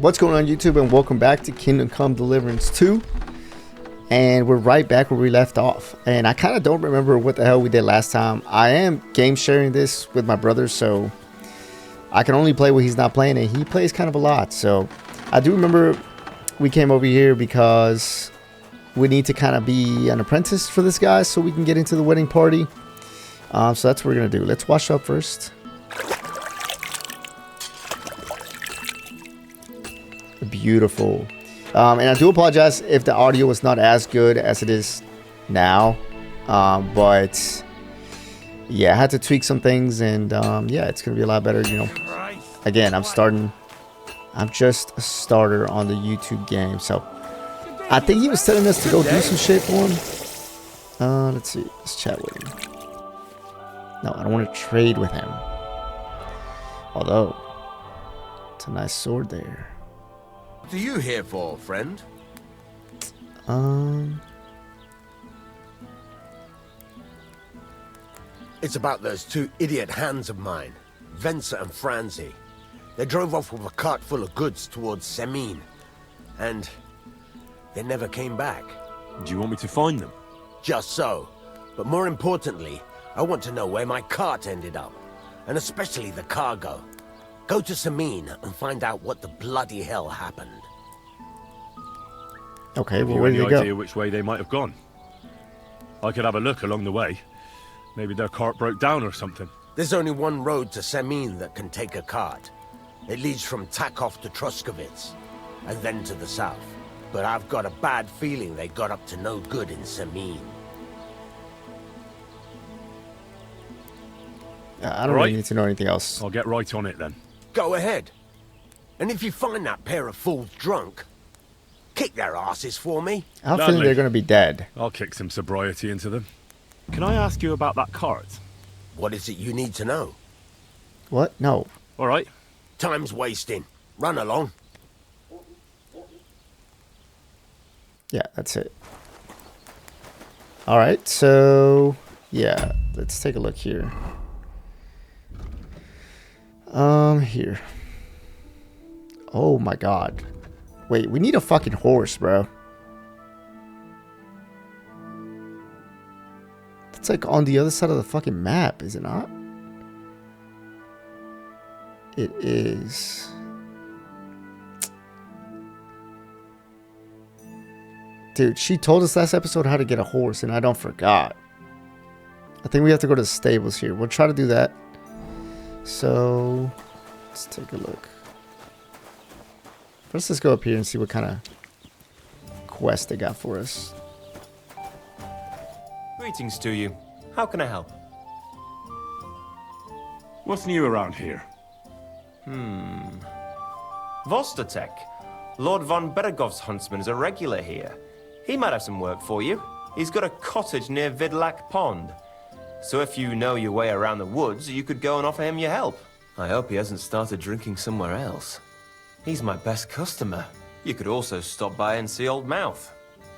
What's going on, YouTube, and welcome back to Kingdom Come Deliverance 2. And we're right back where we left off. And I kind of don't remember what the hell we did last time. I am game sharing this with my brother, so I can only play what he's not playing, and he plays kind of a lot. So I do remember we came over here because we need to kind of be an apprentice for this guy so we can get into the wedding party. So that's what we're going to do. Let's wash up first. Beautiful. And I do apologize if the audio was not as good as it is now, but yeah, I had to tweak some things, and yeah, it's gonna be a lot better. You know, again, I'm just a starter on the YouTube game, so I think he was telling us to go do some shit for him. Let's see, let's chat with him. No, I don't want to trade with him, although it's a nice sword there. What are you here for, friend? It's about those two idiot hands of mine, Venser and Franzi. They drove off with a cart full of goods towards Semin, and they never came back. Do you want me to find them? Just so. But more importantly, I want to know where my cart ended up, and especially the cargo. Go to Semin and find out what the bloody hell happened. Okay, well, where did they go? Have you any idea which way they might have gone? I could have a look along the way. Maybe their cart broke down or something. There's only one road to Semin that can take a cart. It leads from Takov to Troskovitz, and then to the south. But I've got a bad feeling they got up to no good in Semin. I don't really need to know anything else. I'll get right on it then. Go ahead. And if you find that pair of fools drunk, kick their asses for me. I have a feeling they're going to be dead. I'll kick some sobriety into them. Can I ask you about that cart? What is it you need to know? What? No. All right. Time's wasting. Run along. Yeah, that's it. All right, so yeah, let's take a look here. Here. Oh my God. Wait, we need a fucking horse, bro. It's like on the other side of the fucking map, is it not? It is. Dude, she told us last episode how to get a horse, and I don't forgot. I think we have to go to the stables here. We'll try to do that. So, let's take a look. First, let's go up here and see what kind of quest they got for us. Greetings to you. How can I help? What's new around here? Vostotek. Lord von Beregov's huntsman is a regular here. He might have some work for you. He's got a cottage near Vidlak Pond. So if you know your way around the woods, you could go and offer him your help. I hope he hasn't started drinking somewhere else. He's my best customer. You could also stop by and see Old Mouth.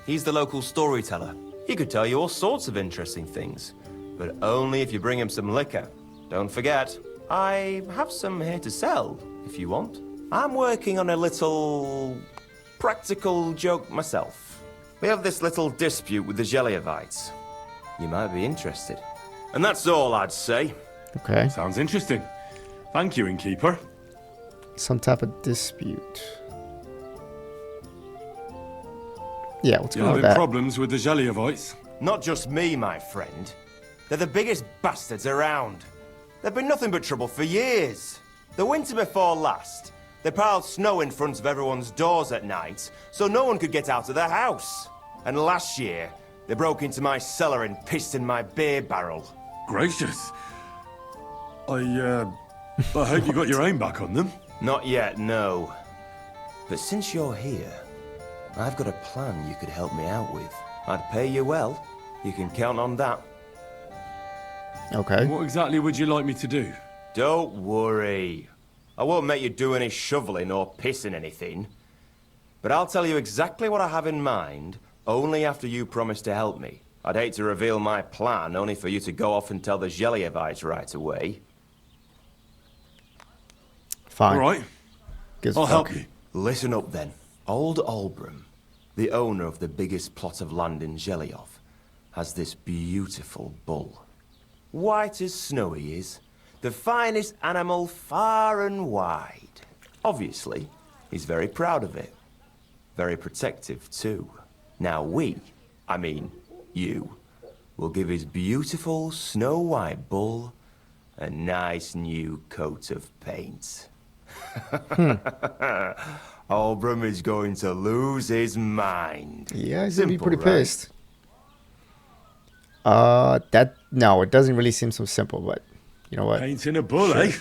He's the local storyteller. He could tell you all sorts of interesting things, but only if you bring him some liquor. Don't forget, I have some here to sell, if you want. I'm working on a little practical joke myself. We have this little dispute with the Zelievites. You might be interested. And that's all I'd say. Okay. Sounds interesting. Thank you, innkeeper. Some type of dispute. Yeah, what's going on with that? Problems with the Zelievites? Not just me, my friend. They're the biggest bastards around. They've been nothing but trouble for years. The winter before last, they piled snow in front of everyone's doors at night, so no one could get out of their house. And last year, they broke into my cellar and pissed in my beer barrel. Gracious. I hope you got your aim back on them. Not yet, no. But since you're here, I've got a plan you could help me out with. I'd pay you well. You can count on that. Okay. What exactly would you like me to do? Don't worry. I won't make you do any shoveling or pissing anything. But I'll tell you exactly what I have in mind, only after you promise to help me. I'd hate to reveal my plan, only for you to go off and tell the Zelievites right away. Fine. All right. Gives I'll fuck. help you. Listen up then. Old Albram, the owner of the biggest plot of land in Zhelyov, has this beautiful bull. White as snow he is. The finest animal far and wide. Obviously, he's very proud of it. Very protective too. Now you, will give his beautiful snow-white bull a nice new coat of paint. Albram is going to lose his mind. Yeah, he's gonna be pretty right? pissed. No, it doesn't really seem so simple, but you know what? Painting a bull, eh?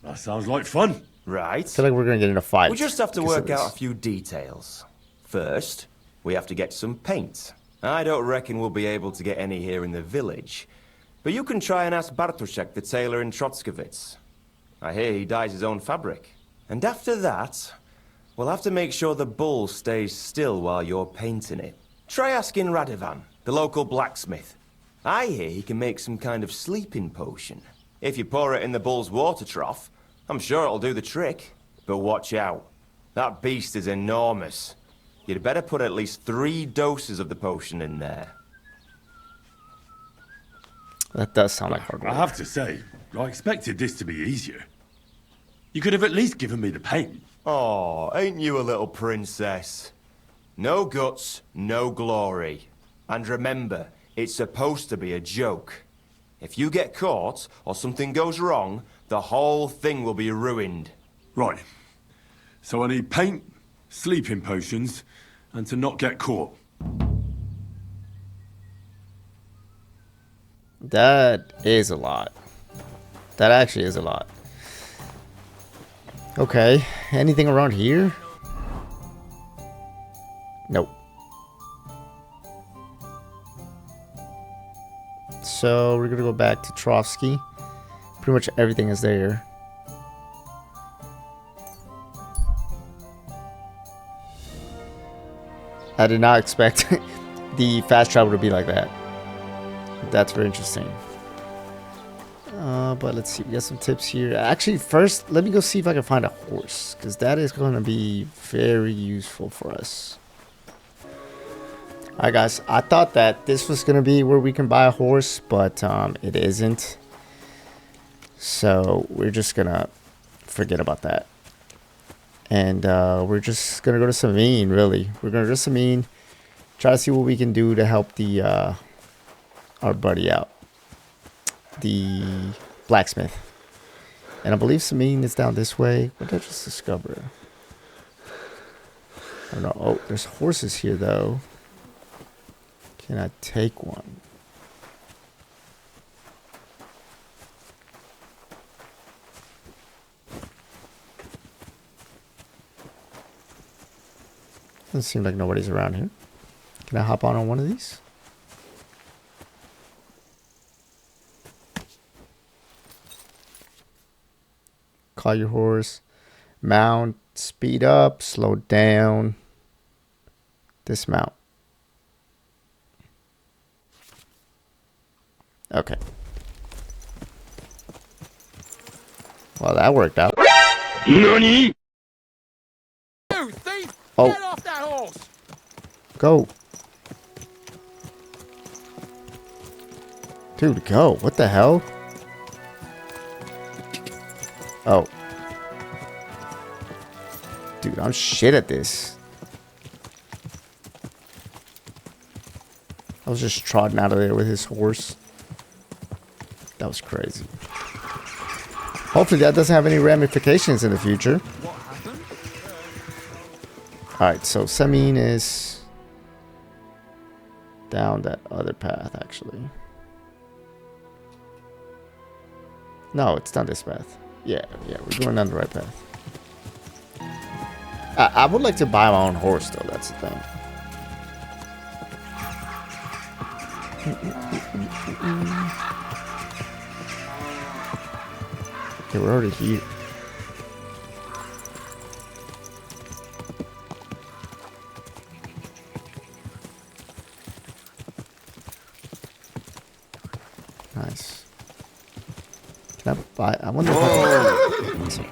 That sounds like fun. Right. I feel like we're gonna get in a fight. We just have to because of work out this. a few details. First, we have to get some paint. I don't reckon we'll be able to get any here in the village. But you can try and ask Bartoszek, the tailor in Trotskovitz. I hear he dyes his own fabric. And after that, we'll have to make sure the bull stays still while you're painting it. Try asking Radovan, the local blacksmith. I hear he can make some kind of sleeping potion. If you pour it in the bull's water trough, I'm sure it'll do the trick. But watch out. That beast is enormous. You'd better put at least 3 doses of the potion in there. That does sound like hard I work. have to say, I expected this to be easier. You could have at least given me the paint. Oh, ain't you a little princess? No guts, no glory. And remember, it's supposed to be a joke. If you get caught, or something goes wrong, the whole thing will be ruined. Right. So I need paint, sleeping potions, and to not get caught. That is a lot. That actually is a lot. Okay, anything around here? Nope. So we're gonna go back to Trovsky. Pretty much everything is there. I did not expect the fast travel to be like that. That's very interesting. But let's see, we got some tips here. Actually, first, let me go see if I can find a horse, because that is going to be very useful for us. Alright guys, I thought that this was going to be where we can buy a horse, but it isn't. So we're just going to forget about that. And we're just going to go to Savine, really. We're going to go to Savine, try to see what we can do to help the our buddy out. The blacksmith. And I believe Savine is down this way. What did I just discover? I don't know. Oh, there's horses here, though. Can I take one? Doesn't seem like nobody's around here. Can I hop on one of these? Call your horse. Mount. Speed up. Slow down. Dismount. Okay. Well, that worked out. NANI?! You thief! Oh. Get off that horse! Go. Dude, go. What the hell? Oh. Dude, I'm shit at this. I was just trotting out of there with his horse. That was crazy. Hopefully that doesn't have any ramifications in the future. Alright, so Samin is down that other path, actually. No, it's not this path. Yeah, we're going down the right path. I would like to buy my own horse, though. That's the thing. Okay, we're already here. Nice. Can I buy? I wonder if I can.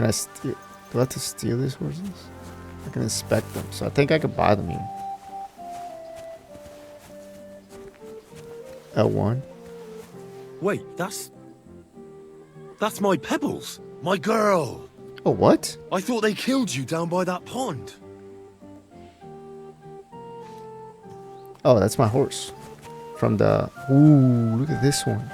Can I steal? Do I have to steal these horses? I can inspect them, so I think I could buy them here. L1. Wait, that's my Pebbles, my girl. Oh, what? I thought they killed you down by that pond. Oh, that's my horse. From the... Ooh, look at this one.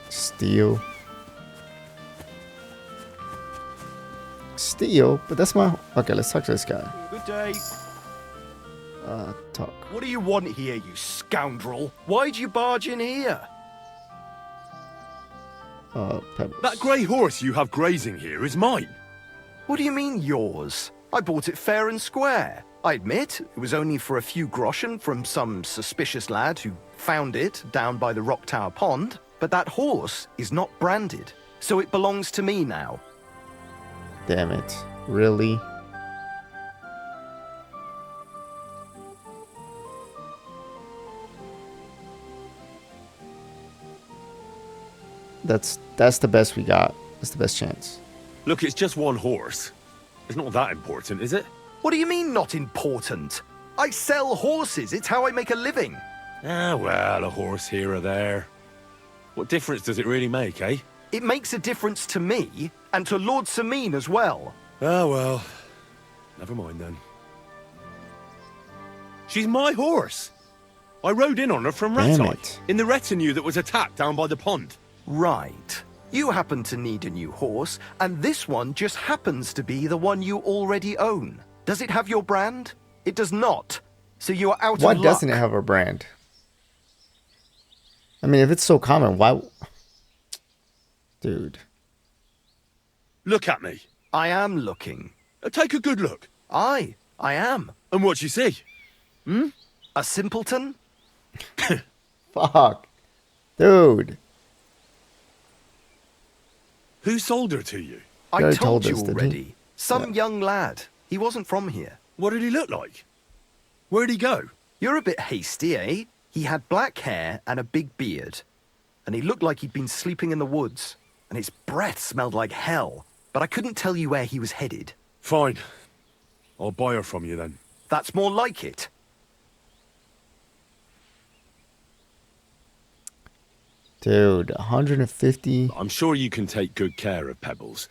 Steal. Steal? But that's my... Okay, let's talk to this guy. Good day. Talk. What do you want here, you scoundrel? Why'd you barge in here? Pebbles. That grey horse you have grazing here is mine. What do you mean, yours? I bought it fair and square. I admit, it was only for a few groschen from some suspicious lad who found it down by the Rock Tower Pond, but that horse is not branded, so it belongs to me now. Damn it. Really? That's the best we got. That's the best chance. Look, it's just one horse. It's not that important, is it? What do you mean, not important? I sell horses, it's how I make a living. Ah, well, a horse here or there. What difference does it really make, eh? It makes a difference to me, and to Lord Sameen as well. Ah, well. Never mind then. She's my horse. I rode in on her from Damn Rat-Eye, it. in the retinue that was attacked down by the pond. Right. You happen to need a new horse, and this one just happens to be the one you already own. Does it have your brand? It does not. So you are out Why of luck. doesn't it have a brand? I mean, if it's so common, why... Dude. Look at me. I am looking. Take a good look. I am. And what you see? A simpleton? Fuck. Dude. Who sold her to you? I already told told you us, didn't he? already. Some young lad. He wasn't from here. What did he look like? Where'd he go? You're a bit hasty, eh? He had black hair and a big beard. And he looked like he'd been sleeping in the woods. And his breath smelled like hell. But I couldn't tell you where he was headed. Fine. I'll buy her from you then. That's more like it. Dude, 150. I'm sure you can take good care of Pebbles,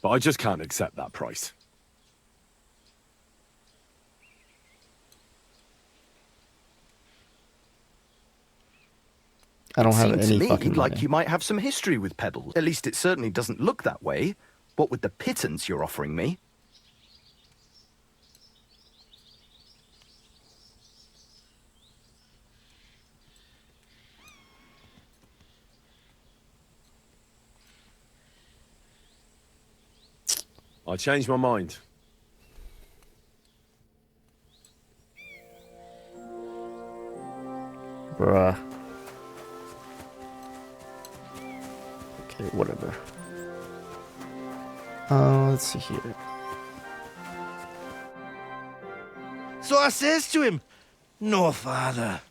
but I just can't accept that price. I don't have Seemed any to me fucking like money. you might have some history with Pebbles. At least it certainly doesn't look that way. What with the pittance you're offering me? I changed my mind. Bruh. Okay, whatever. Let's see here. So I says to him, "No, father,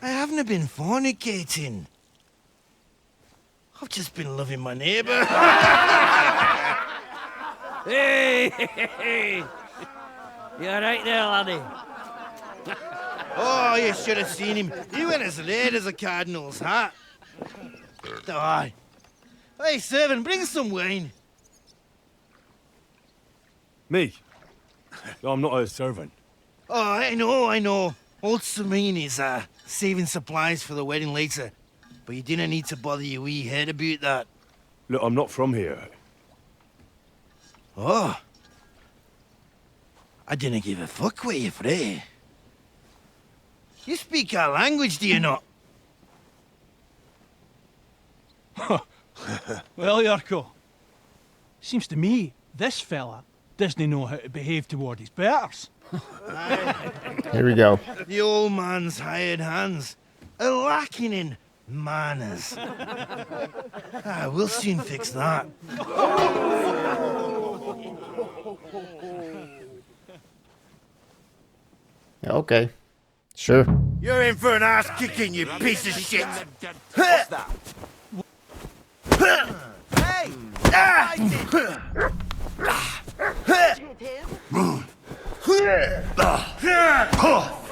I haven't been fornicating. I've just been loving my neighbour." Hey! You alright there, laddie? Oh, you should have seen him. He went as red as a cardinal's hat. Aye. Hey, servant, bring some wine. Me? I'm not a servant. Oh, I know. Old Sameen is saving supplies for the wedding later. But you didn't need to bother your wee head about that. Look, I'm not from here. Oh. I didn't give a fuck where you're frae. You speak our language, do you not? Well, Yarko, seems to me this fella doesn't know how to behave toward his betters. Here we go. The old man's hired hands are lacking in manners. We'll soon fix that. Yeah, okay. Sure. You're in for an ass kicking, you piece of shit. What's that?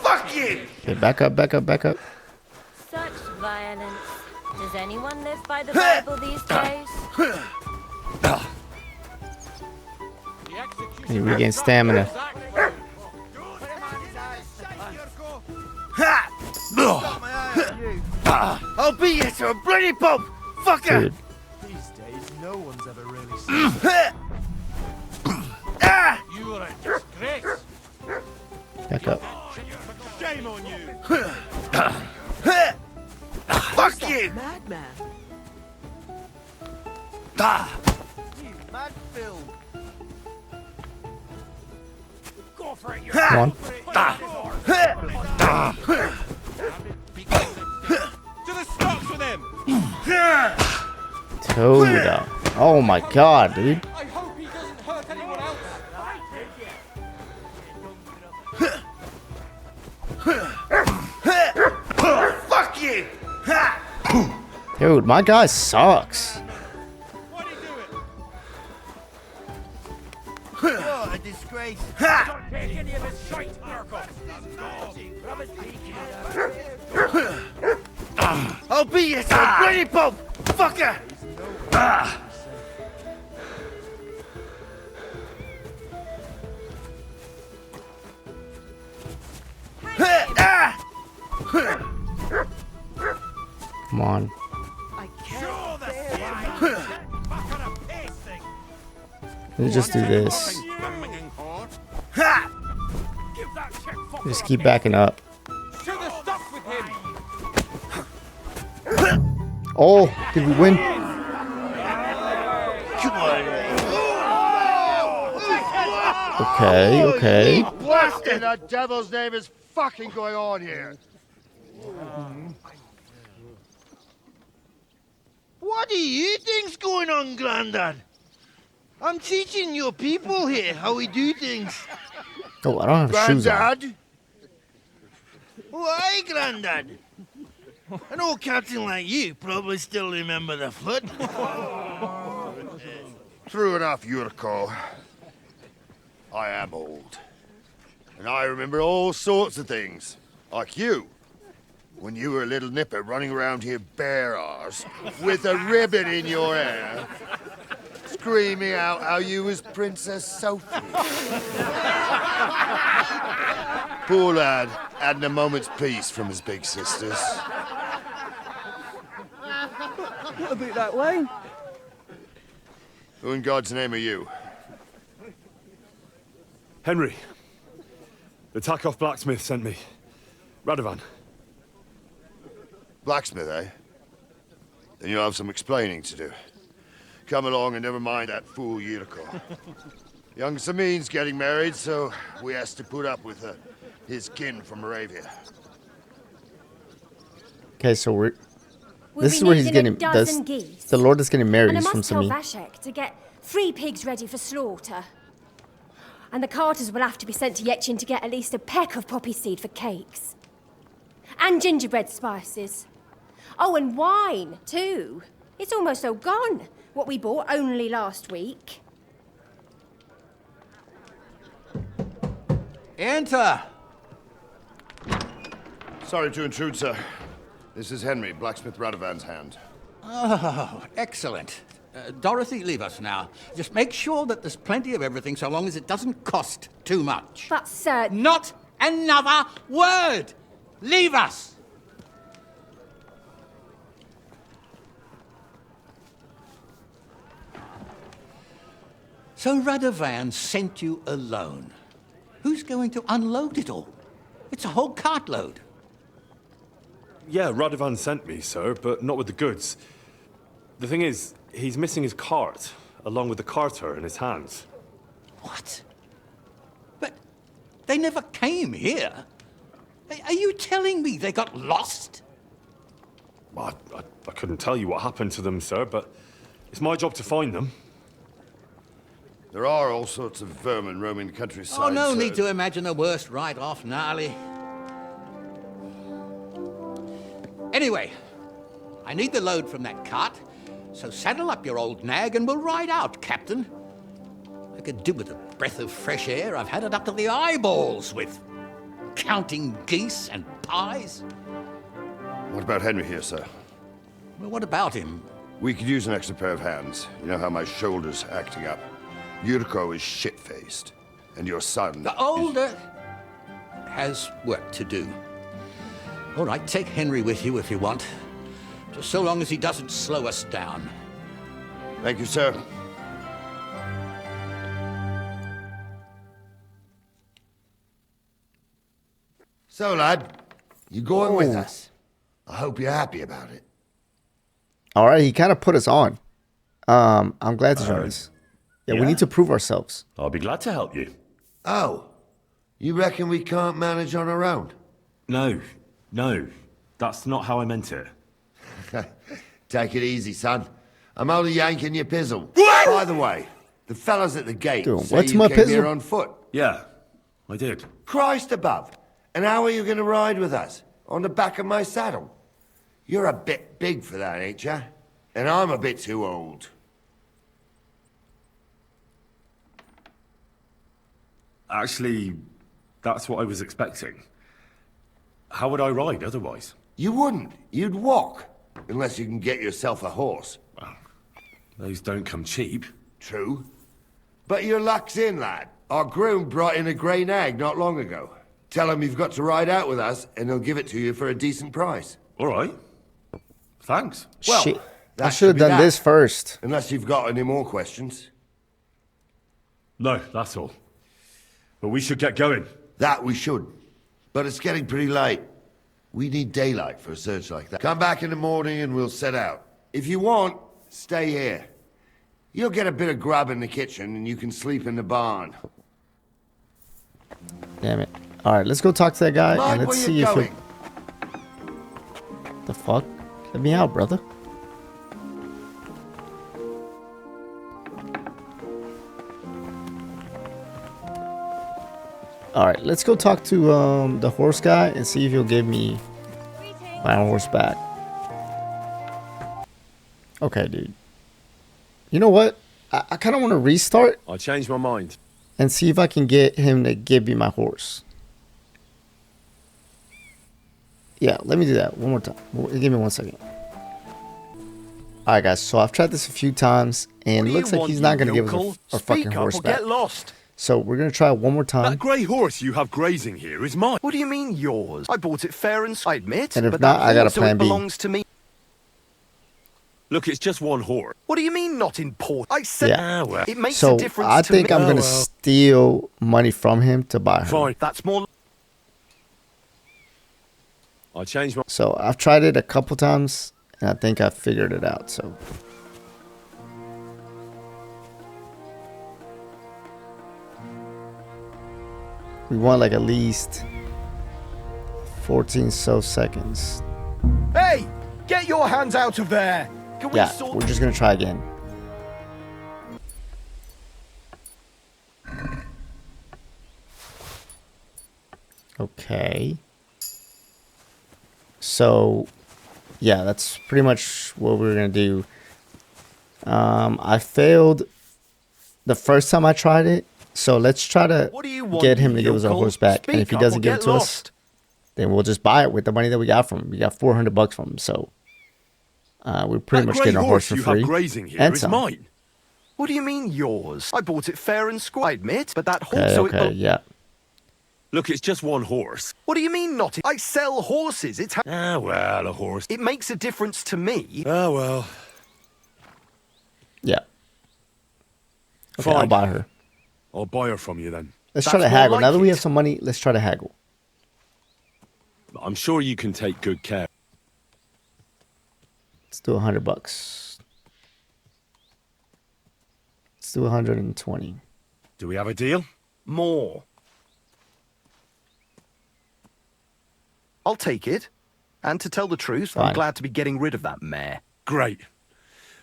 Fuck you! Okay, back up, back up, back up. Such violence. Does anyone live by the Bible these days? And you regain stamina. I'll beat you to a bloody pulp, fucker! Dude. These days, no one's ever really You are a disgrace. Back up. Shame on you! Fuck you! Madman. You mad Phil! Go for it, you Come on. To the stocks with him! Toda. Oh my god, dude. I hope he doesn't hurt anyone else! Fuck you! Dude, my guy sucks. Why'd he do it? What a disgrace! Don't take any of his shite, Urkel! I'll beat you to a bloody pulp, fucker! Come on. I can't. Let me just do this. Just keep backing up. To the stocks with him! Oh, did we win? Come on! Okay, okay. What in the devil's name is fucking going on here? What do you think's going on, Grandad? I'm teaching your people here how we do things. Oh, I don't have shoes on. Grandad? Why, Grandad? An old captain like you probably still remember the flood. True enough, Yurko. I am old. And I remember all sorts of things. Like you. When you were a little nipper running around here bare arse, with a ribbon in your hair, screaming out how you was Princess Sophie. Poor lad, hadn't a moment's peace from his big sisters. What about that wine? Who in God's name are you? Henry. The Takoff blacksmith sent me. Radovan. Blacksmith, eh? Then you'll have some explaining to do. Come along and never mind that fool Yurko. Young Samin's getting married, so we has to put up with his kin from Moravia. Okay, so we're. We'll This be is where he's needing getting. a That's, dozen geese. the Lord that's getting married And I is from must tell Samin. Vashek to get 3 pigs ready for slaughter. And the carters will have to be sent to Yetchin to get at least a peck of poppy seed for cakes. And gingerbread spices. Oh, and wine, too. It's almost all gone. What we bought only last week. Enter! Sorry to intrude, sir. This is Henry, blacksmith Radovan's hand. Oh, excellent. Dorothy, leave us now. Just make sure that there's plenty of everything so long as it doesn't cost too much. But, sir... Not another word! Leave us! So Radovan sent you alone. Who's going to unload it all? It's a whole cartload. Yeah, Radovan sent me, sir, but not with the goods. The thing is, he's missing his cart, along with the carter in his hands. What? But they never came here. Are you telling me they got lost? I couldn't tell you what happened to them, sir, but it's my job to find them. There are all sorts of vermin roaming the countryside. Oh, no sir. need to imagine the worst right off, gnarly. Anyway, I need the load from that cart, So saddle up your old nag and we'll ride out, Captain. I could do with a breath of fresh air. I've had it up to the eyeballs with counting geese and pies. What about Henry here, sir? Well, what about him? We could use an extra pair of hands. You know how my shoulder's acting up. Yuriko is shit-faced. And your son... The older has work to do. All right, take Henry with you if you want. Just so long as he doesn't slow us down. Thank you, sir. So, lad, you going with us? I hope you're happy about it. All right, he kind of put us on. I'm glad to join us. Yeah, we need to prove ourselves. I'll be glad to help you. Oh, you reckon we can't manage on our own? No, that's not how I meant it. Take it easy, son. I'm only yanking your pizzle. What? By the way, the fellas at the gate say what's you my came pizzle? here on foot. Yeah, I did. Christ above. And how are you going to ride with us? On the back of my saddle? You're a bit big for that, ain't ya? And I'm a bit too old. Actually, that's what I was expecting. How would I ride otherwise? You wouldn't. You'd walk. Unless you can get yourself a horse. Well, those don't come cheap. True. But your luck's in, lad. Our groom brought in a grey nag not long ago. Tell him you've got to ride out with us, and he'll give it to you for a decent price. All right. Thanks. Well, Shit. that I should have be done that. this first. Unless you've got any more questions. No, that's all. But we should get going. That we should. But it's getting pretty late. We need daylight for a search like that. Come back in the morning and we'll set out. If you want, stay here. You'll get a bit of grub in the kitchen and you can sleep in the barn. Damn it. All right, let's go talk to that guy Mind and let's where see you're if going. The fuck? Let me out, brother. All right, let's go talk to the horse guy and see if he'll give me my horse back. Okay, dude. You know what? I kind of want to restart I changed my mind. and see if I can get him to give me my horse. Yeah, let me do that one more time. Give me 1 second. All right, guys. So I've tried this a few times, and it looks like he's not going to give us our fucking horse back. Get lost. So we're going to try it one more time. That grey horse you have grazing here is mine. What do you mean yours? I bought it fair and I admit. And if but not, that I got a horse, so plan it B. belongs to me. Look, it's just one horse. What do you mean not important? I said Yeah. well. it makes So a difference I to think me. I'm going to steal money from him to buy her. Fine. That's more. I changed my... So I've tried it a couple times, and I think I figured it out. So we want like at least 14 so seconds. Hey, get your hands out of there. Can we Yeah, sort? we're just gonna try again. Okay. So, yeah, that's pretty much what we're gonna do. I failed the first time I tried it, so let's try to What do you want, get him to give us our yokel? horse back. And if he Speak up doesn't or give it get to us, lost. then we'll just buy it with the money that we got from him. We got $400 from him, so we're pretty much getting our horse for you free. have grazing here and is some. mine. What do you mean yours? I bought it fair and square. I admit, but that horse. Okay, so okay, it. yeah. Look, it's just one horse. What do you mean not? I sell horses. It's. Ah, well, a horse. It makes a difference to me. Ah, well. Yeah. Okay, Fine. I'll buy her. I'll buy her from you then. Let's try to That's more haggle. like Now that we it. have some money, let's try to haggle. I'm sure you can take good care. Let's do $100. Let's do 120. Do we have a deal? More. I'll take it. And to tell the truth, Fine. I'm glad to be getting rid of that mare. Great.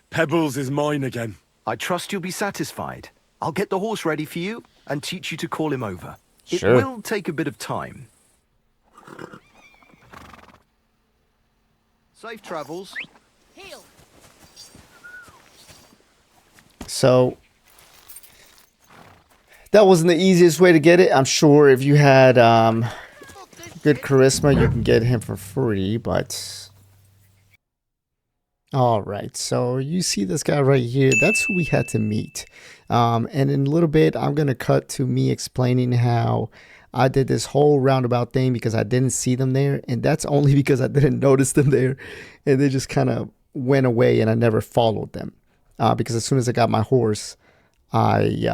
Pebbles is mine again. I trust you'll be satisfied. I'll get the horse ready for you and teach you to call him over. Sure. It will take a bit of time. Safe travels. Heel. So that wasn't the easiest way to get it. I'm sure if you had good charisma, you can get him for free, but all right. So you see this guy right here. That's who we had to meet. And in a little bit, I'm going to cut to me explaining how I did this whole roundabout thing because I didn't see them there. And that's only because I didn't notice them there. And they just kind of went away and I never followed them. Because as soon as I got my horse, it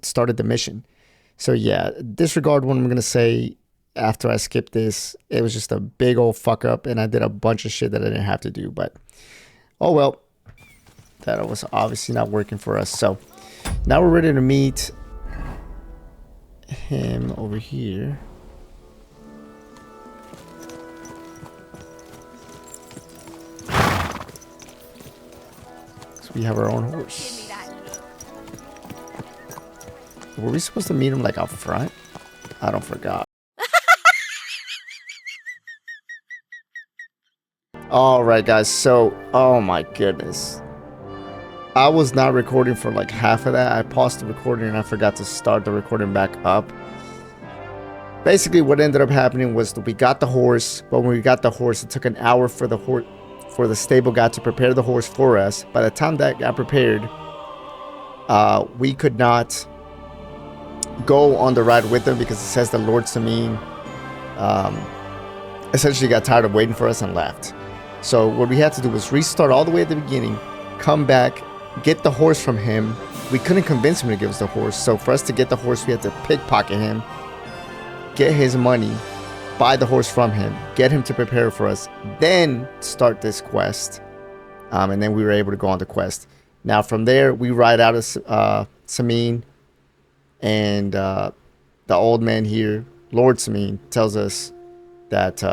started the mission. So yeah, disregard what I'm going to say after I skipped this. It was just a big old fuck up and I did a bunch of shit that I didn't have to do. But, oh well. That was obviously not working for us. So now we're ready to meet him over here. So we have our own horse. Were we supposed to meet him like out front? I don't forgot. All right, guys. So, oh my goodness. I was not recording for like half of that. I paused the recording and I forgot to start the recording back up. Basically, what ended up happening was that we got the horse, but when we got the horse, it took an hour for the stable guy to prepare the horse for us. By the time that got prepared, we could not go on the ride with them because it says the Lord Samin essentially got tired of waiting for us and left. So what we had to do was restart all the way at the beginning, come back, get the horse from him. We couldn't convince him to give us the horse. So for us to get the horse, we had to pickpocket him, get his money, buy the horse from him, get him to prepare for us, then start this quest. And then we were able to go on the quest. Now from there, we ride out of Samin, and the old man here, Lord Samin, tells us that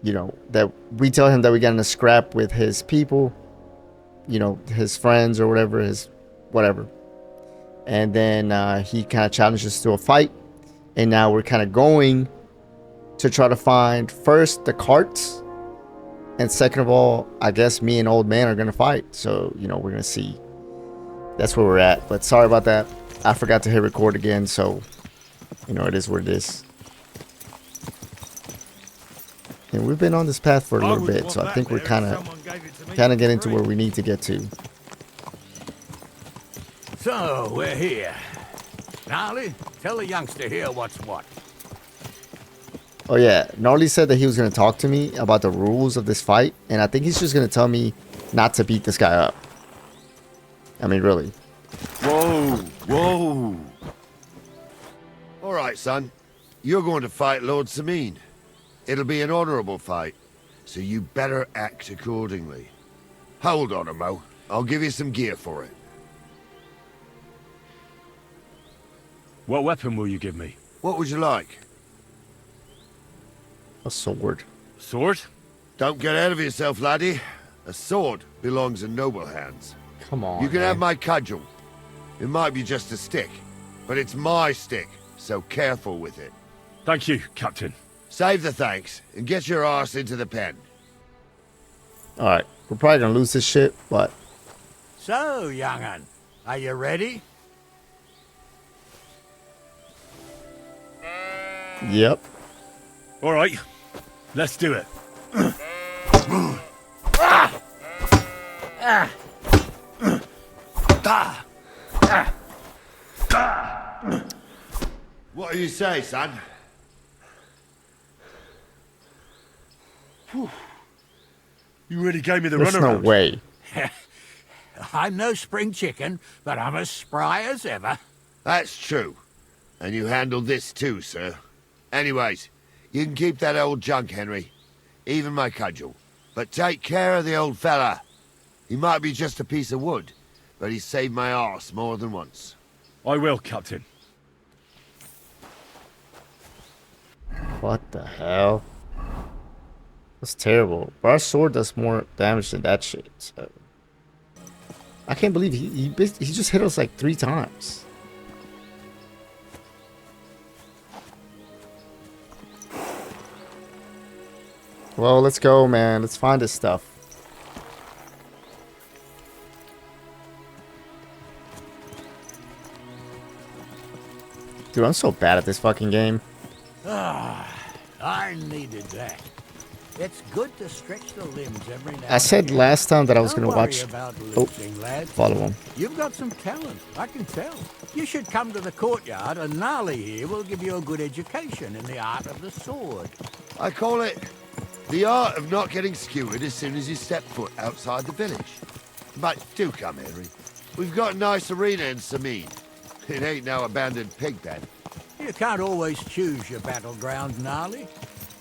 that we tell him that we got in a scrap with his people, his friends or whatever. And then he kind of challenges us to a fight. And now we're kind of going to try to find first the carts. And second of all, I guess me and old man are going to fight. So, we're going to see. That's where we're at. But sorry about that. I forgot to hit record again. So, it is what it is. And we've been on this path for a little bit, so I think we're kind of getting to where we need to get to. So, we're here. Gnarly, tell the youngster here what's what. Oh yeah, Gnarly said that he was going to talk to me about the rules of this fight, and I think he's just going to tell me not to beat this guy up. I mean, really. Whoa. All right, son. You're going to fight Lord Samin. It'll be an honorable fight, so you better act accordingly. Hold on, Mo. I'll give you some gear for it. What weapon will you give me? What would you like? A sword. Sword? Don't get ahead of yourself, laddie. A sword belongs in noble hands. Come on, You can man. have my cudgel. It might be just a stick, but it's my stick, so careful with it. Thank you, Captain. Save the thanks, and get your arse into the pen. Alright, we're probably going to lose this shit, but... So, young'un, are you ready? Yep. All right, let's do it. What do you say, son? You really gave me the There's no runaround. way. I'm no spring chicken, but I'm as spry as ever. That's true. And you handled this too, sir. Anyways, you can keep that old junk, Henry. Even my cudgel. But take care of the old fella. He might be just a piece of wood, but he saved my arse more than once. I will, Captain. What the hell? That's terrible. But our sword does more damage than that shit. So. I can't believe he just hit us like 3 times. Well, let's go, man. Let's find this stuff. Dude, I'm so bad at this fucking game. I needed that. It's good to stretch the limbs every now I said last time that I was Don't gonna worry watch. about Oh, losing, lad. follow him. You've got some talent, I can tell. You should come to the courtyard and Gnarly here will give you a good education in the art of the sword. I call it the art of not getting skewered as soon as you step foot outside the village. But do come, Henry. We've got a nice arena in Sameen. It ain't no abandoned pig pen. You can't always choose your battleground, Gnarly.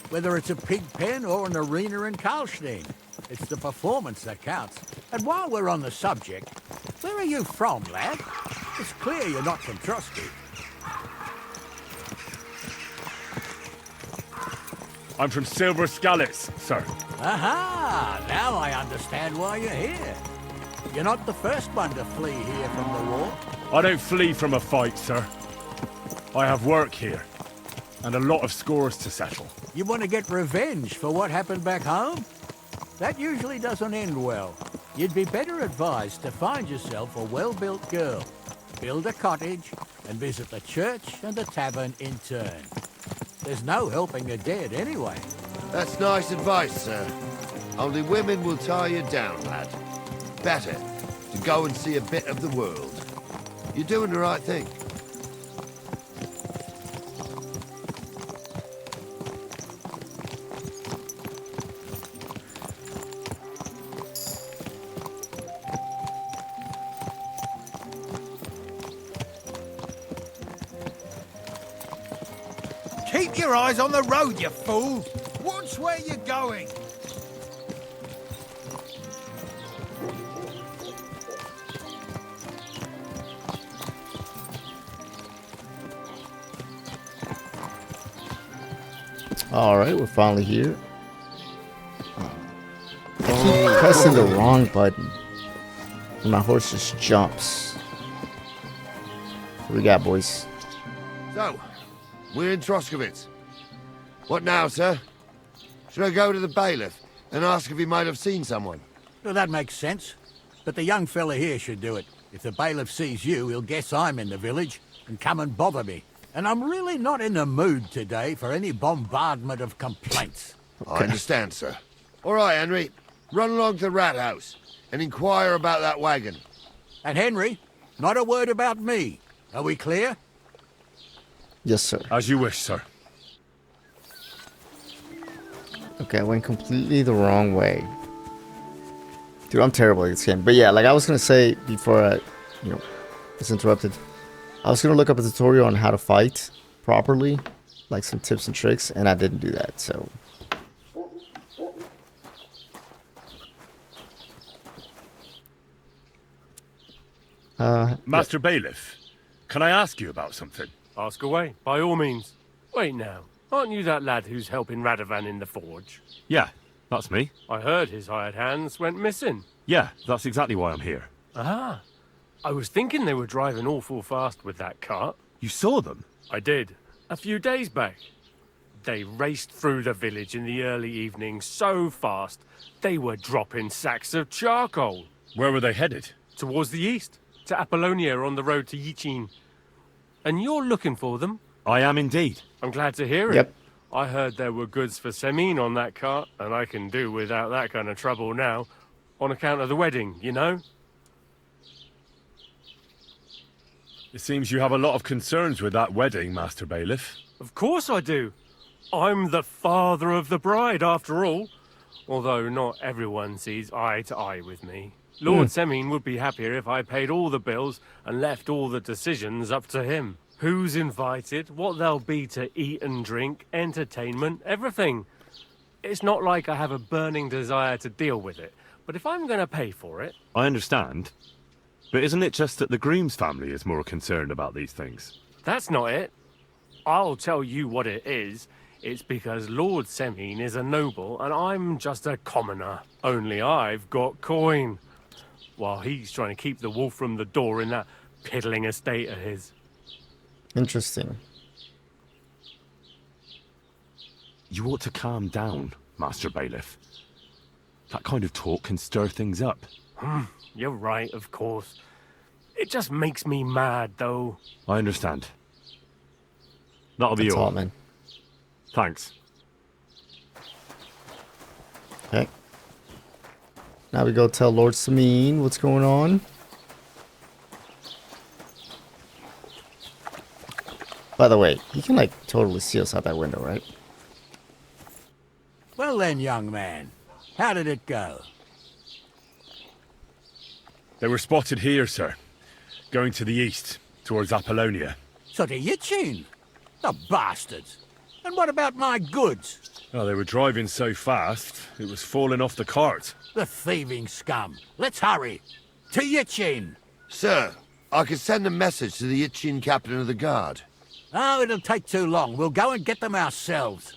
Whether it's a pig pen or an arena in Karlstein. It's the performance that counts. And while we're on the subject, where are you from, lad? It's clear you're not from Trusky. I'm from Silver Scallops, sir. Aha! Now I understand why you're here. You're not the first one to flee here from the war. I don't flee from a fight, sir. I have work here, and a lot of scores to settle. You want to get revenge for what happened back home? That usually doesn't end well. You'd be better advised to find yourself a well-built girl, build a cottage, and visit the church and the tavern in turn. There's no helping the dead anyway. That's nice advice, sir. Only women will tie you down, lad. Better to go and see a bit of the world. You're doing the right thing. Keep your eyes on the road, you fool! Watch where you're going! Alright, we're finally here. I keep pressing the wrong button. And my horse just jumps. What we got, boys? So, we're in Troskovitz. What now, sir? Should I go to the bailiff and ask if he might have seen someone? Well, that makes sense. But the young fella here should do it. If the bailiff sees you, he'll guess I'm in the village and come and bother me. And I'm really not in the mood today for any bombardment of complaints. I understand, sir. All right, Henry. Run along to the rat house and inquire about that wagon. And Henry, not a word about me. Are we clear? Yes, sir. As you wish, sir. Okay, I went completely the wrong way. Dude, I'm terrible at this game. But yeah, like I was gonna say before I, was interrupted. I was gonna look up a tutorial on how to fight properly, like some tips and tricks, and I didn't do that, so. Master Bailiff, can I ask you about something? Ask away, by all means. Wait now, aren't you that lad who's helping Radovan in the forge? Yeah, that's me. I heard his hired hands went missing. Yeah, that's exactly why I'm here. Ah, I was thinking they were driving awful fast with that cart. You saw them? I did, a few days back. They raced through the village in the early evening so fast, they were dropping sacks of charcoal. Where were they headed? Towards the east, to Apollonia on the road to Yichin. And you're looking for them? I am indeed. I'm glad to hear it. Yep. I heard there were goods for Semine on that cart, and I can do without that kind of trouble now, on account of the wedding, you know? It seems you have a lot of concerns with that wedding, Master Bailiff. Of course I do. I'm the father of the bride, after all. Although not everyone sees eye to eye with me. Lord Semine would be happier if I paid all the bills and left all the decisions up to him. Who's invited, what there'll be to eat and drink, entertainment, everything. It's not like I have a burning desire to deal with it, but if I'm going to pay for it... I understand. But isn't it just that the Grooms family is more concerned about these things? That's not it. I'll tell you what it is. It's because Lord Semine is a noble and I'm just a commoner. Only I've got coin. While he's trying to keep the wolf from the door in that piddling estate of his. Interesting. You ought to calm down, Master Bailiff. That kind of talk can stir things up. You're right, of course. It just makes me mad, though. I understand. That'll be That's all. all, man. Thanks. Okay. Now we go tell Lord Sameen what's going on. By the way, he can like totally see us out that window, right? Well then, young man, how did it go? They were spotted here, sir. Going to the east, towards Apollonia. So to Yitchin? The bastards! And what about my goods? Oh, they were driving so fast, it was falling off the cart. The thieving scum. Let's hurry. To Yitchin! Sir, I can send a message to the Itchin captain of the guard. Oh, it'll take too long. We'll go and get them ourselves.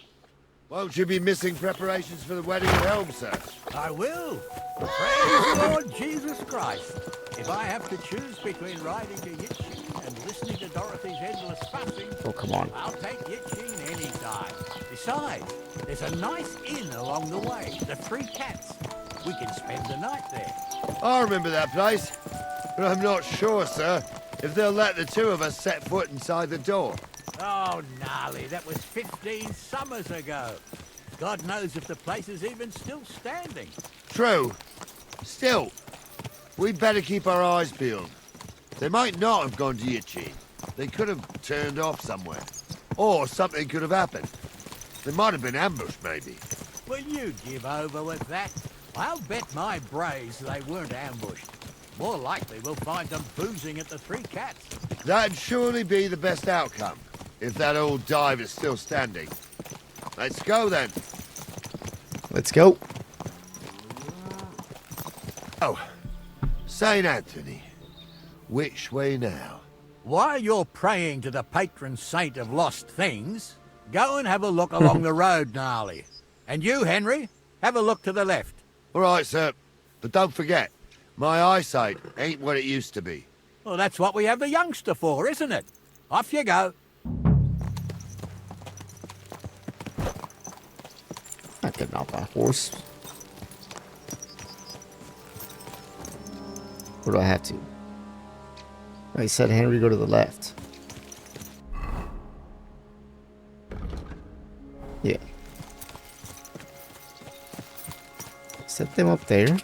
Won't you be missing preparations for the wedding at home, sir? I will. Praise the Lord Jesus Christ. If I have to choose between riding to Yitchin and listening to Dorothy's endless fussing, Oh, come on. I'll take Yitchin any time. Besides, there's a nice inn along the way, the Three Cats. We can spend the night there. I remember that place, but I'm not sure, sir, if they'll let the two of us set foot inside the door. Oh, gnarly, that was 15 summers ago. God knows if the place is even still standing. True. Still, we'd better keep our eyes peeled. They might not have gone to Yitchin. They could have turned off somewhere. Or something could have happened. They might have been ambushed, maybe. Will you give over with that? I'll bet my brace they weren't ambushed. More likely we'll find them boozing at the Three Cats. That'd surely be the best outcome, if that old dive is still standing. Let's go, then. Let's go. Oh, St. Anthony. Which way now? While you're praying to the patron saint of lost things, go and have a look along the road, gnarly. And you, Henry, have a look to the left. All right, sir. But don't forget, my eyesight ain't what it used to be. Well, that's what we have the youngster for, isn't it? Off you go. Not getting off my horse. Where do I have to? Oh, he said Henry, go to the left. Yeah. Set them up there.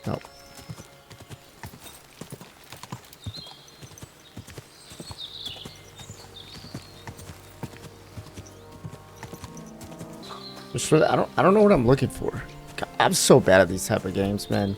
No. Just really, I don't know what I'm looking for. God, I'm so bad at these type of games, man.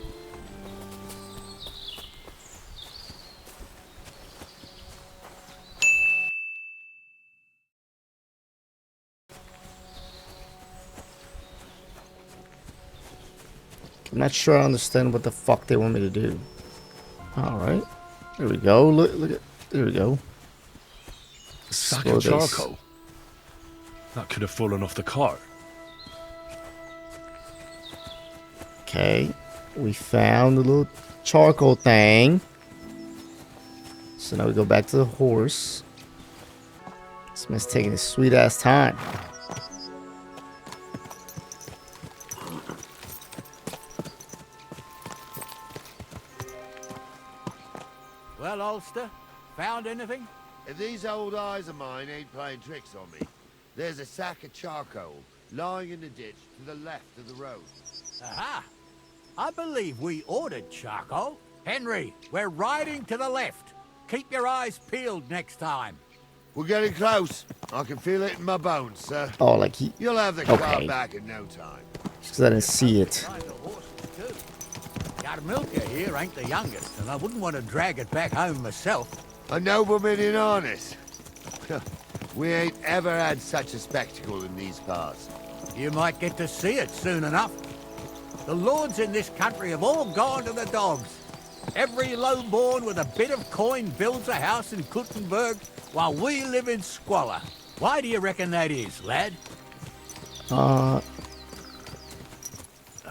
I'm not sure I understand what the fuck they want me to do. Alright. There we go. Look at, there we go. Sack Slow of this. charcoal. That could have fallen off the cart. Okay. We found the little charcoal thing. So now we go back to the horse. This man's taking his sweet ass time. Well, Ulster, found anything? If these old eyes of mine ain't playing tricks on me, there's a sack of charcoal lying in the ditch to the left of the road. Aha! I believe we ordered charcoal. Henry, we're riding to the left. Keep your eyes peeled next time. We're getting close. I can feel it in my bones, sir. Oh, like he... You'll have the car Okay. back in no time. Just 'cause I didn't see it. Yarmilka here ain't the youngest, and I wouldn't want to drag it back home myself. A nobleman in harness. We ain't ever had such a spectacle in these parts. You might get to see it soon enough. The lords in this country have all gone to the dogs. Every lowborn with a bit of coin builds a house in Kuttenberg while we live in squalor. Why do you reckon that is, lad?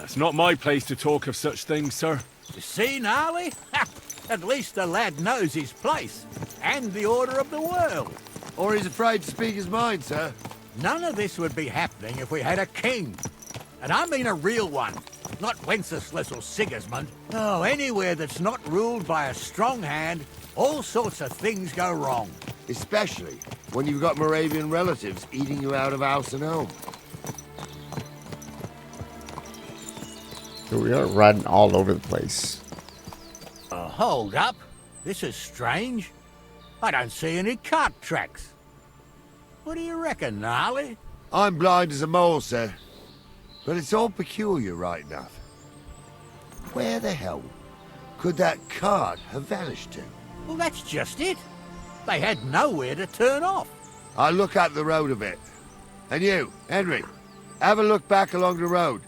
It's not my place to talk of such things, sir. You see, gnarly? At least the lad knows his place and the order of the world. Or he's afraid to speak his mind, sir. None of this would be happening if we had a king. And I mean a real one, not Wenceslas or Sigismund. Oh, anywhere that's not ruled by a strong hand, all sorts of things go wrong. Especially when you've got Moravian relatives eating you out of house and home. So we are riding all over the place. Hold up. This is strange. I don't see any cart tracks. What do you reckon, Gnarly? I'm blind as a mole, sir. But it's all peculiar, right enough. Where the hell could that cart have vanished to? Well, that's just it. They had nowhere to turn off. I'll look up the road a bit. And you, Henry, have a look back along the road.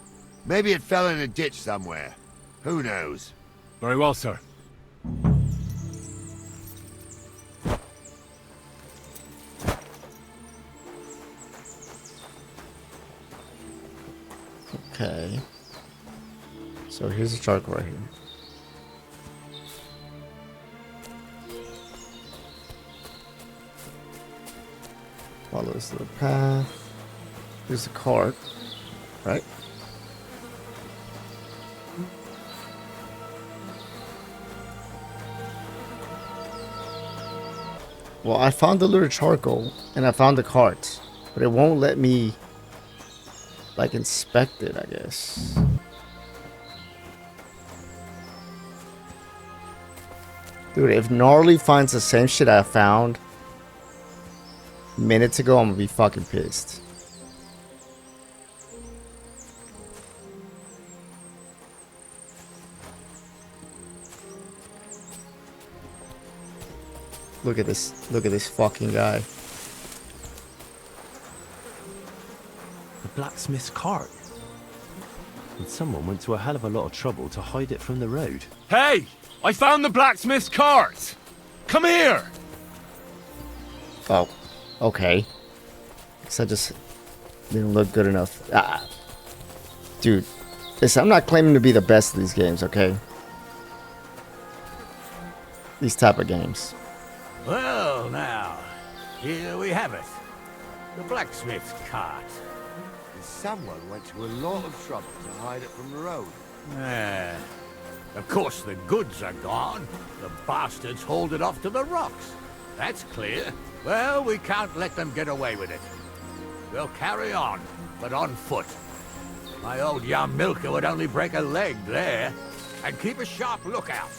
Maybe it fell in a ditch somewhere. Who knows? Very well, sir. Okay. So here's the charcoal right here. Follow this little path. Here's the cart, right? Well, I found the little charcoal and I found the cart, but it won't let me like inspect it, I guess. Dude, if Gnarly finds the same shit I found minutes ago, I'm gonna be fucking pissed. Look at this fucking guy. The blacksmith's cart. And someone went to a hell of a lot of trouble to hide it from the road. Hey! I found the blacksmith's cart! Come here! Oh, okay. Guess I just didn't look good enough. Dude, listen, I'm not claiming to be the best of these games, okay? These type of games. Well, now, here we have it. The blacksmith's cart. And someone went to a lot of trouble to hide it from the road. Of course, the goods are gone. The bastards hauled it off to the rocks. That's clear. Well, we can't let them get away with it. We'll carry on, but on foot. My old young milker would only break a leg there. And keep a sharp lookout.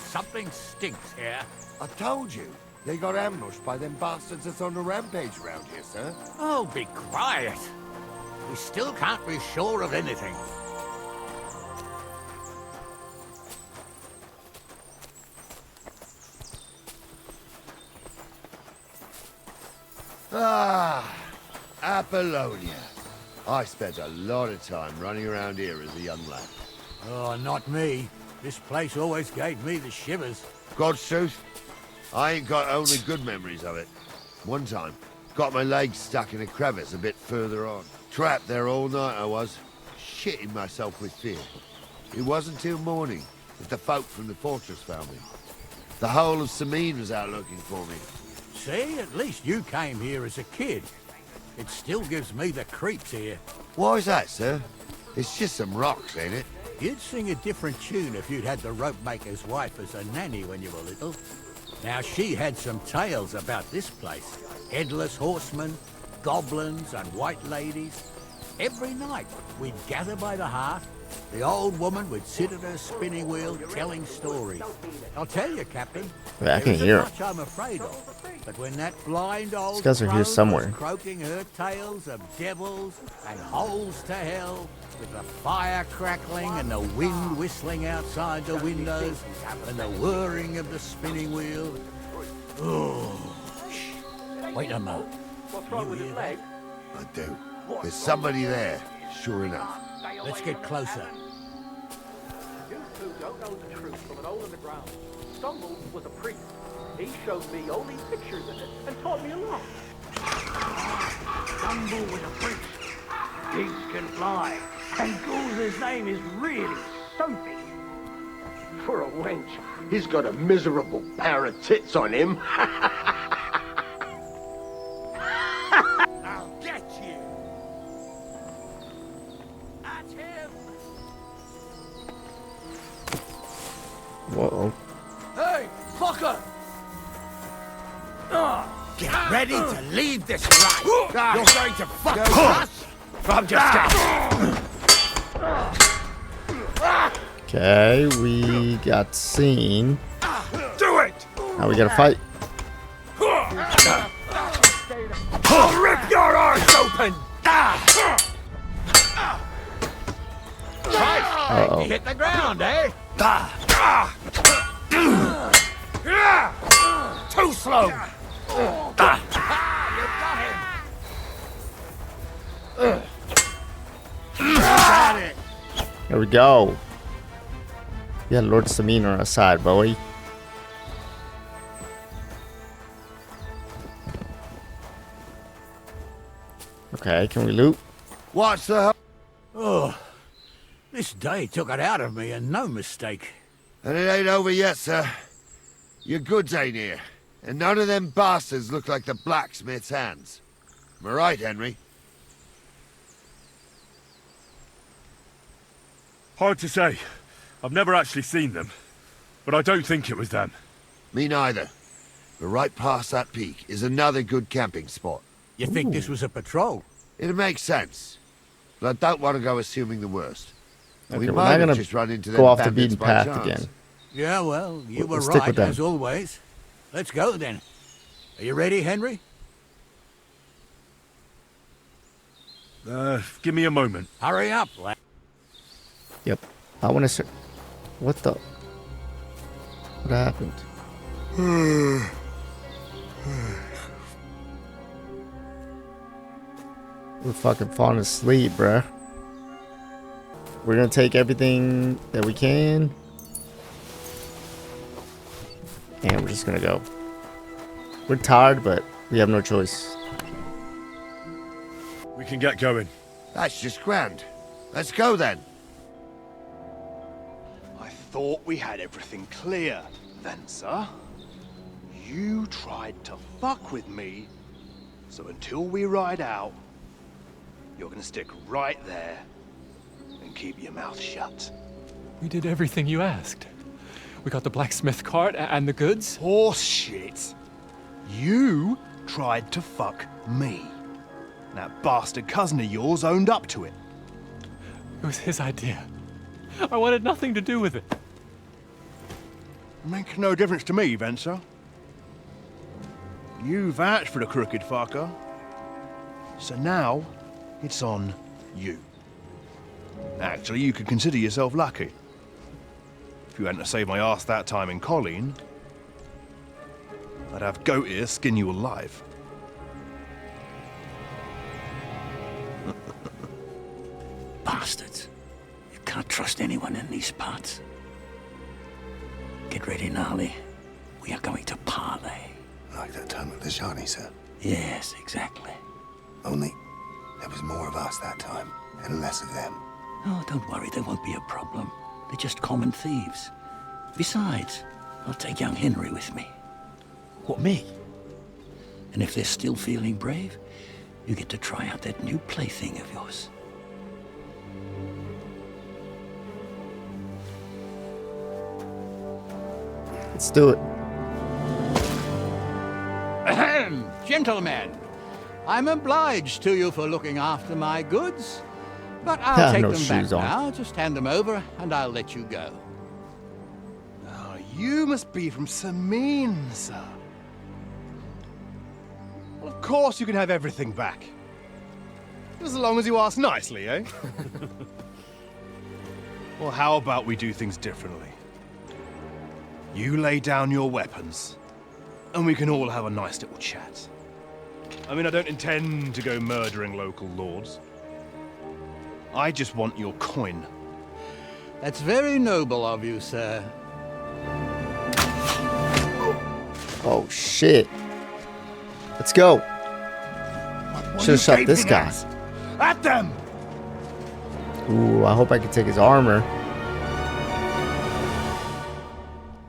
Something stinks here. I told you. They got ambushed by them bastards that's on the rampage around here, sir. Oh, be quiet. We still can't be sure of anything. Ah, Apollonia. I spent a lot of time running around here as a young lad. Oh, not me. This place always gave me the shivers. God's truth, I ain't got only good memories of it. One time, got my leg stuck in a crevice a bit further on. Trapped there all night I was, shitting myself with fear. It wasn't till morning that the folk from the fortress found me. The whole of Sameen was out looking for me. See, at least you came here as a kid. It still gives me the creeps here. Why is that, sir? It's just some rocks, ain't it? You'd sing a different tune if you'd had the rope maker's wife as a nanny when you were little. Now, she had some tales about this place. Headless horsemen, goblins, and white ladies. Every night, we'd gather by the hearth. The old woman would sit at her spinning wheel telling stories. I'll tell you, Captain, I can hear much I'm afraid of. But when that blind old These guys are here crone somewhere. was croaking her tales of devils and holes to hell, with the fire crackling and the wind whistling outside the windows and the whirring of the spinning wheel. Oh, shh. Wait a moment. Can you hear that? I do. There's somebody there, sure enough. Let's get closer. You two don't know the truth from an hole in the ground. Stumble was a priest. He showed me all these pictures and taught me a lot. Stumble was a priest. Pigs can fly. And Goul's name is really stumpy. For a wench, he's got a miserable pair of tits on him. I'll get you. At him. Whoa. Hey, fucker! Get ready to leave this life. You're going to fuck us. I'm just Okay, we got seen. Do it. Now we gotta fight. I'll rip your arse open. Uh-oh. You hit the ground, eh? Too slow. You got him. There we go. Yeah, Lord Samine on our side, boy. Okay, can we loot? What's the hell? Oh, this day took it out of me, and no mistake. And it ain't over yet, sir. Your goods ain't here. And none of them bastards look like the blacksmith's hands. Am I right, Henry? Hard to say. I've never actually seen them. But I don't think it was them. Me neither. But right past that peak is another good camping spot. You think this was a patrol? It makes sense. But I don't want to go assuming the worst. Okay, We we're might not have gonna just run into go them off the bandits beaten by path chance. again. Yeah, well, you were We'll stick right, with them. as always. Let's go, then. Are you ready, Henry? Give me a moment. Hurry up, lad. Yep. I want to. What the? What happened? We're fucking falling asleep, bruh. We're gonna take everything that we can. And we're just gonna go. We're tired, but we have no choice. We can get going. That's just grand. Let's go then. I thought we had everything clear, then, sir. You tried to fuck with me, so until we ride out, you're gonna stick right there and keep your mouth shut. We did everything you asked. We got the blacksmith cart and the goods. Horse shit. You tried to fuck me. That bastard cousin of yours owned up to it. It was his idea. I wanted nothing to do with it. Make no difference to me, Venser. You vouched for the crooked fucker. So now, it's on you. Actually, you could consider yourself lucky. If you hadn't saved my ass that time in Colleen, I'd have goat ear skin you alive. Bastards. You can't trust anyone in these parts. Get ready, Gnarly. We are going to parley. Like that time with the Shani, sir? Yes, exactly. Only there was more of us that time, and less of them. Oh, don't worry, there won't be a problem. They're just common thieves. Besides, I'll take young Henry with me. What, me? And if they're still feeling brave, you get to try out that new plaything of yours. Let's do it. Ahem, gentlemen. I'm obliged to you for looking after my goods, but I'll take no them back shoes on. now. Just hand them over, and I'll let you go. Oh, you must be from Samine, sir. Well, of course you can have everything back. As long as you ask nicely, eh? Well, how about we do things differently? You lay down your weapons, and we can all have a nice little chat. I mean, I don't intend to go murdering local lords. I just want your coin. That's very noble of you, sir. Oh shit. Let's go. Should have shot this guy. At them! Ooh, I hope I can take his armor.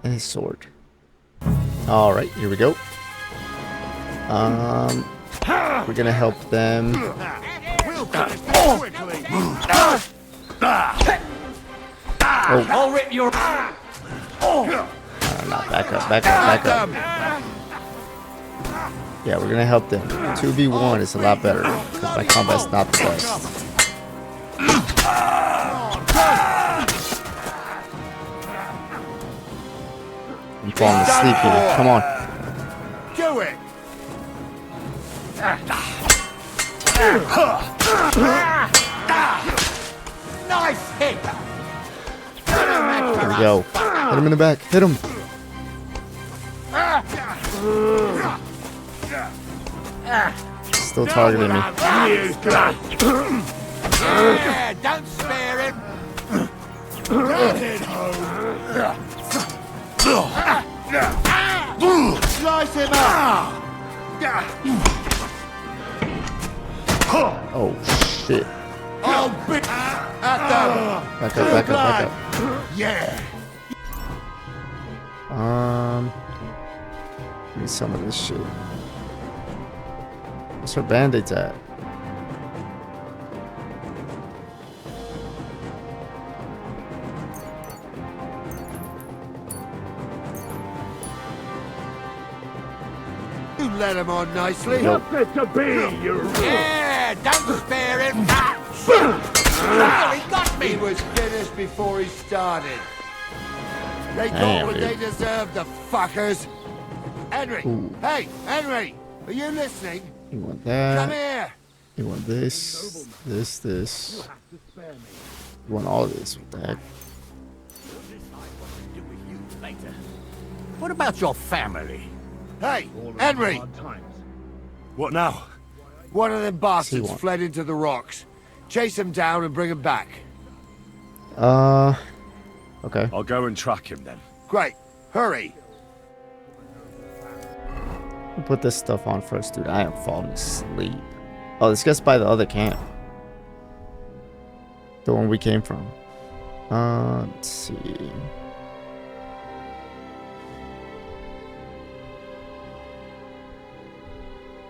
And his sword. Alright, here we go. We're gonna help them. Oh. I'll rip your... No, back up, back up, back up. Yeah, we're gonna help them. 2v1 is a lot better because my combat's not the best. I'm falling asleep here. Come on. Do it! Nice hit! There we go. Hit him in the back. Hit him. Still targeting me. Yeah, don't spare him! Slice him up! Oh, shit. Oh, big at them! Back up, back up, back up. Yeah! Give me some of this shit. Where's her band-aids at? You let him on nicely. Nope. Fit to be, you. Yeah, don't spare him. Oh, he got me. He was finished before he started. They got Damn, what dude. they deserved, the fuckers. Henry! Ooh. Hey, Henry! Are you listening? You want Come that? here! You want this? This? You want all of this? What the heck? What about your family? Hey, Henry! What now? One of them bastards one. fled into the rocks. Chase him down and bring him back. Okay. I'll go and track him then. Great. Hurry. We'll put this stuff on first, dude. I am falling asleep. Oh, this guy's by the other camp. The one we came from. Let's see.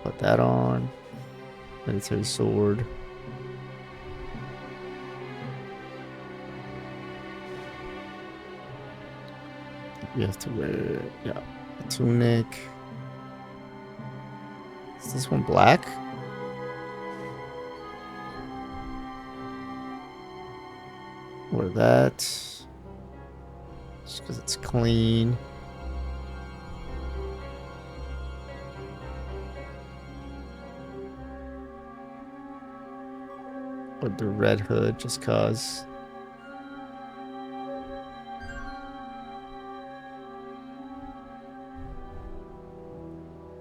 Put that on. Military sword. We have to wear, yeah, a tunic. Is this one black? Wear that. Just because it's clean. With the red hood, just cause.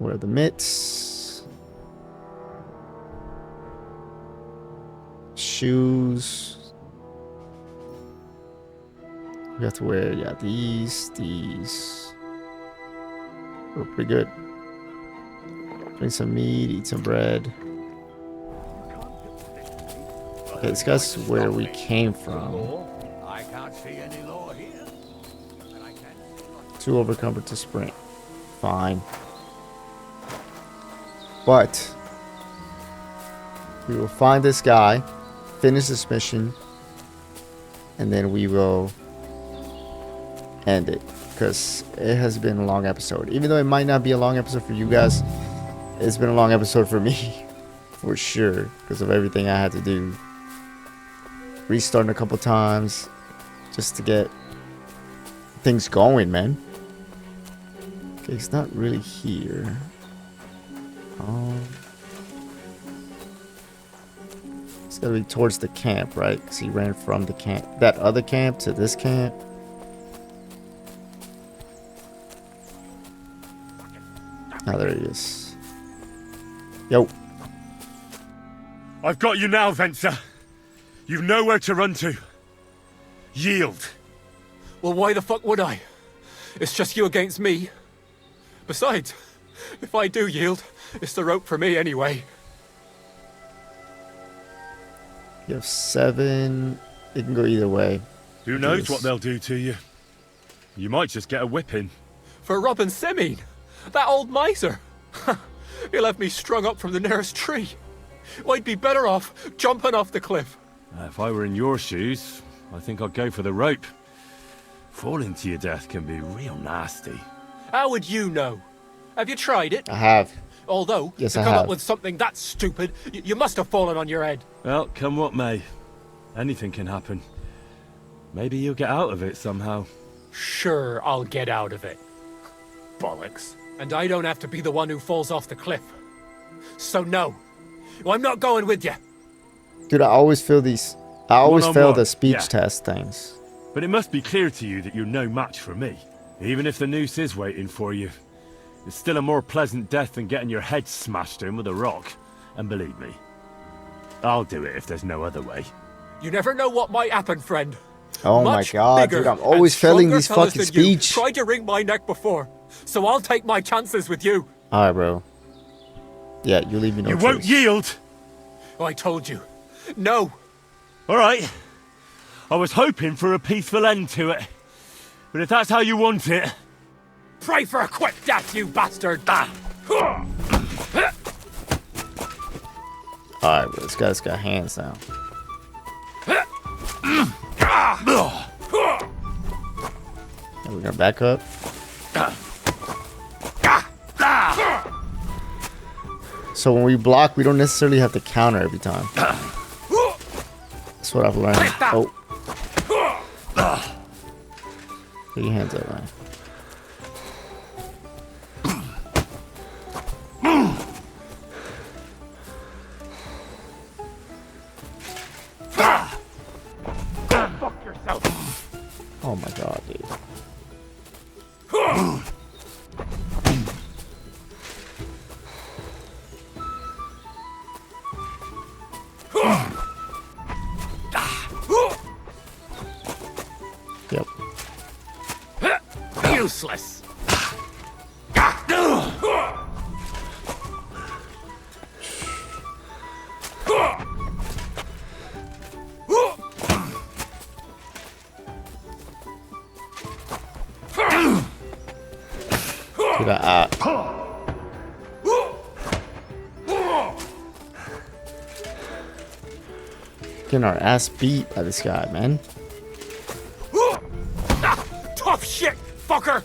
Wear the mitts. Shoes. We have to wear, yeah, these. We're pretty good. Drink some meat, eat some bread. Okay, this guy's where we came from. I can't see any law here. 2 overcumbered to sprint. Fine. But we will find this guy, finish this mission, and then we will end it. Because it has been a long episode. Even though it might not be a long episode for you guys, it's been a long episode for me. For sure. Because of everything I had to do. Restarting a couple times. Just to get things going, man. Okay, he's not really here. It's gotta be towards the camp, right? Because he ran from the camp, that other camp to this camp. Oh, there he is. Yo. I've got you now, Venser. You've nowhere to run to. Yield. Well, why the fuck would I? It's just you against me. Besides, if I do yield, it's the rope for me anyway. You have 7. It can go either way. Who knows what they'll do to you? You might just get a whipping. For robbing Semine, that old miser. He'll have me strung up from the nearest tree. I'd be better off jumping off the cliff. If I were in your shoes, I think I'd go for the rope. Falling to your death can be real nasty. How would you know? Have you tried it? I have. Although, Yes, to I come have. up with something that stupid, you must have fallen on your head. Well, come what may. Anything can happen. Maybe you'll get out of it somehow. Sure, I'll get out of it. Bollocks. And I don't have to be the one who falls off the cliff. So no. I'm not going with you. Dude, I always feel these. I always fail One-on-one, the speech yeah. test things. But it must be clear to you that you're no match for me. Even if the noose is waiting for you. It's still a more pleasant death than getting your head smashed in with a rock. And believe me, I'll do it if there's no other way. You never know what might happen, friend. Oh Much my god, bigger dude, I'm always and failing stronger these fellas fucking than you speech. tried to wring my neck before, so I'll take my chances with you. Alright, bro. Yeah, you leave me no You choice. won't yield! I told you. No. Alright. I was hoping for a peaceful end to it. But if that's how you want it... Pray for a quick death, you bastard! Alright, bro, this guy's got hands now. And we're gonna back up. So when we block, we don't necessarily have to counter every time. That's what I've learned. Oh. Put your hands up, man. Go fuck yourself. Oh my god, dude. Yep. Useless. Dude, getting our ass beat by this guy, man. Tough shit, fucker!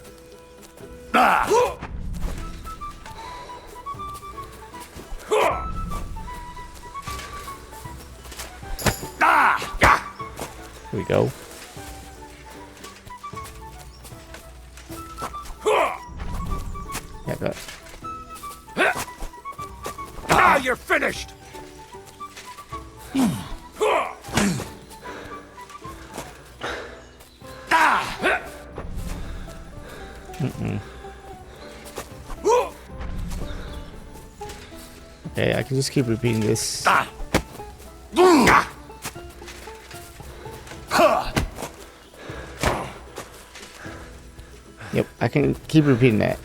Here we go. Yeah, got it. Now you're finished! Mm-mm. Okay, I can just keep repeating this. Yep, I can keep repeating that.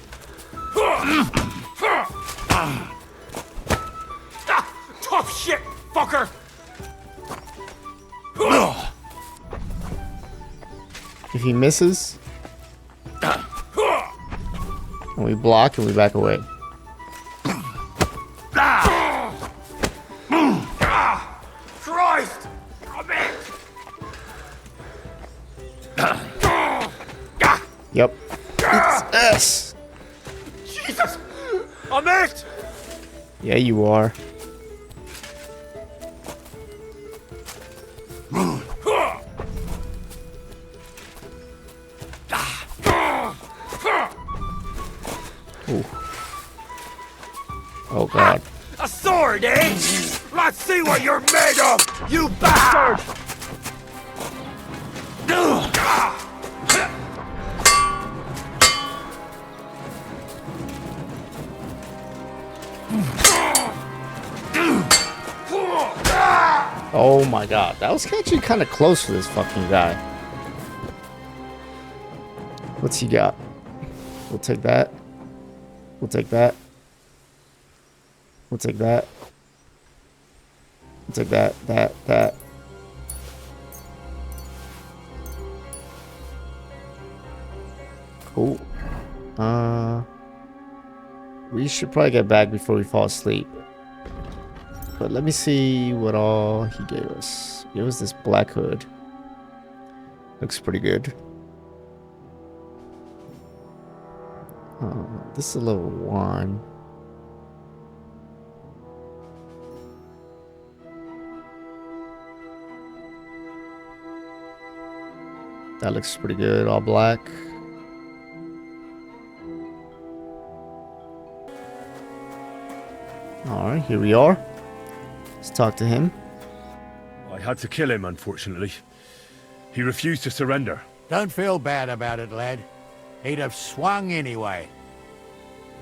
Tough shit, fucker! If he misses, and we block and we back away. Christ! Come in! Yep. It's us. Jesus! I'm it! Yeah, you are. Ooh. Oh god. A sword, eh? Let's see what you're made of, you bastard! Oh my god. That was actually kind of close for this fucking guy. What's he got? We'll take that. We'll take that. We'll take that. We'll take that, that. Cool. We should probably get back before we fall asleep. But let me see what all he gave us. It was this black hood. Looks pretty good. This is a level 1. That looks pretty good, all black. Alright, here we are. Let's talk to him. I had to kill him, unfortunately. He refused to surrender. Don't feel bad about it, lad. He'd have swung anyway.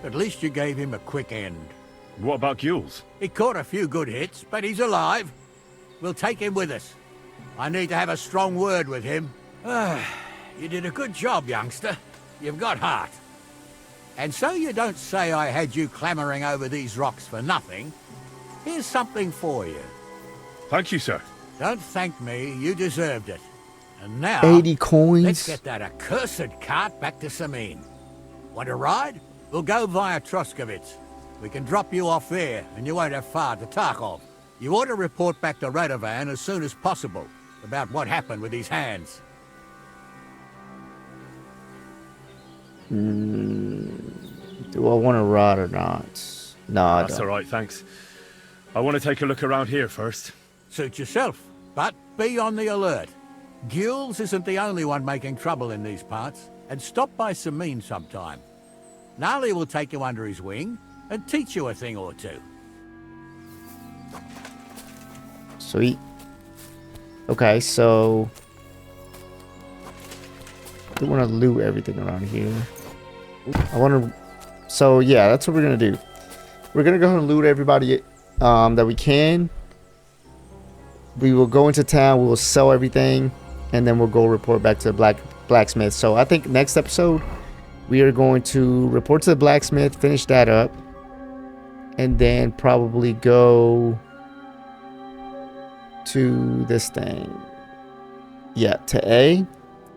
At least you gave him a quick end. What about Gules? He caught a few good hits, but he's alive. We'll take him with us. I need to have a strong word with him. You did a good job, youngster. You've got heart. And so you don't say I had you clambering over these rocks for nothing. Here's something for you. Thank you, sir. Don't thank me, you deserved it. And now, 80 coins. let's get that accursed cart back to Samin. Want to ride? We'll go via Troskovitz. We can drop you off there, and you won't have far to Tarkov. You ought to report back to Radovan as soon as possible about what happened with his hands. Do I want to ride or not? No, I That's don't. all right, thanks. I want to take a look around here first. Suit yourself, but be on the alert. Gules isn't the only one making trouble in these parts, and stop by Samin sometime. Gnarly will take you under his wing and teach you a thing or two. Sweet. Okay, so I do want to loot everything around here. I want to. So yeah, that's what we're gonna do. We're gonna go ahead and loot everybody that we can. We will go into town. We will sell everything, and then we'll go report back to the blacksmith. So I think next episode we are going to report to the blacksmith, finish that up, and then probably go to this thing. Yeah, to A,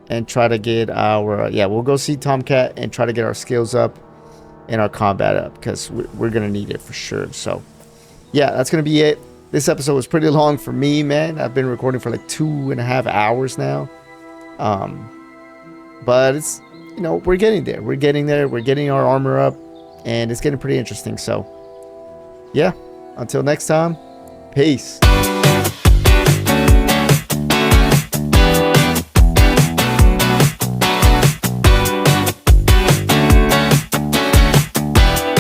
and try to get our we'll go see Tomcat and try to get our skills up and our combat up, because we're gonna need it for sure. So yeah, that's gonna be it. This episode was pretty long for me, man. I've been recording for like 2.5 hours now, but it's, you know, we're getting there. We're getting our armor up, and it's getting pretty interesting. So yeah, until next time, peace.